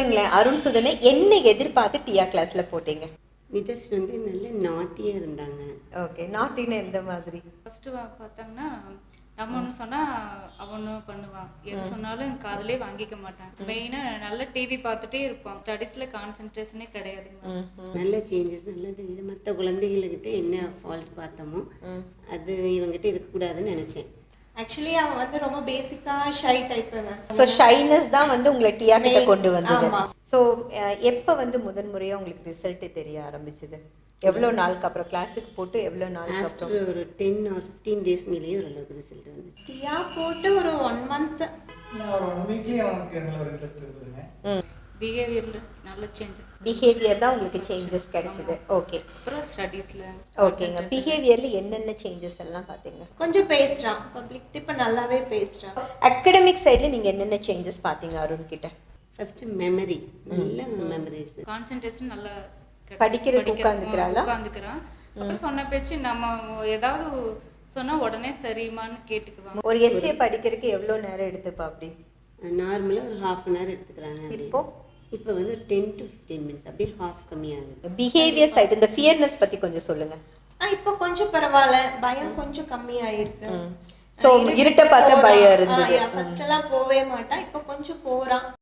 சொல்லுங்களேன், அருண் சுதனை என்ன எதிர்பார்த்து டியா கிளாஸ்ல போட்டீங்க? நிதர்ஷ் வந்து நல்ல நாட்டியா இருந்தாங்க. ஓகே, நாட்டின்னு எந்த மாதிரி? ஃபர்ஸ்ட் பார்த்தாங்கன்னா நம்ம ஒன்று சொன்னா அவன் ஒன்று பண்ணுவான், எது சொன்னாலும் காதலே வாங்கிக்க மாட்டான். மெயினா நல்ல டிவி பார்த்துட்டே இருப்பான், ஸ்டடீஸ்ல கான்சென்ட்ரேஷனே கிடையாதுங்க. நல்ல சேஞ்சஸ் நல்லது. இது மற்ற குழந்தைகள்கிட்ட என்ன ஃபால்ட் பார்த்தோமோ அது இவங்கிட்ட இருக்கக்கூடாதுன்னு நினைச்சேன். ஆக்சுவலி அவன் வந்து ரொம்ப பேசிக்கா ஷை டைப். ஸோ ஷைனஸ் தான் வந்து உங்களை டியா கிட்ட கொண்டு வந்தது. ஆமா. ஸோ எப்போ வந்து முதன்முறையா உங்களுக்கு ரிசல்ட் தெரிய ஆரம்பிச்சது? எவ்வளோ நாளுக்கு அப்புறம்? கிளாஸுக்கு போட்டு எவ்வளோ நாளுக்கு ஆஃப்டர் அப்புறம்? ஒரு 10 or 15 டேஸ்லேயே ஓரளவுக்கு ரிசல்ட் வந்துச்சு. டியா போட்டு ஒரு 1 month ஒரு 1 வீக்லயே அவனுக்கு நல்ல ஒரு இன்ட்ரெஸ்ட் இருக்குதுங்க. பிஹேவியர்ல நல்ல சேஞ்சஸ். பிஹேவியர் தான் உங்களுக்கு சேஞ்சஸ் கிடைச்சது. ஓகே, அப்புறம் ஸ்டடீஸ்ல ஓகேங்க. பிஹேவியர்ல என்னென்ன சேஞ்சஸ் எல்லாம் பார்த்தீங்க? கொஞ்சம் பேசுறான், பப்ளிக் இப்ப நல்லாவே பேசுறான். அகடமிக் சைடுல நீங்க என்னென்ன சேஞ்சஸ் பார்த்தீங்க அருண் கிட்ட? ஃபர்ஸ்ட் மெமரி, நல்ல மெமரிஸ். கான்சென்ட்ரேஷன் நல்லா படிக்கிறதுக்கு உட்காந்துக்கிறாளா? உட்காந்துக்கிறான். அப்புறம் சொன்ன பேச்சு நம்ம ஏதாவது சொன்னா உடனே சரிமான்னு கேட்டுக்குவாங்க. ஒரு எஸ்ஏ படிக்கிறதுக்கு எவ்வளோ நேரம் எடுத்துப்பா அப்படி? நார்மலாக ஒரு ½ an hour எடுத்துக்கிறாங்க. இப்போ இப்போ வந்து 10 to 15 minutes, அப்படியே ஹாஃப் கம்மியாகுது. பிஹேவியர் சைடு இந்த ஃபியர்னஸ் பத்தி கொஞ்சம் சொல்லுங்க. இப்போ கொஞ்சம் பரவாயில்ல, பயம் கொஞ்சம் கம்மியாயிருக்கு. சோ இருட்ட பார்த்த பயம் இருந்தது. ஃபர்ஸ்ட் எல்லாம் போவே மாட்டான், இப்போ கொஞ்சம் போறான்.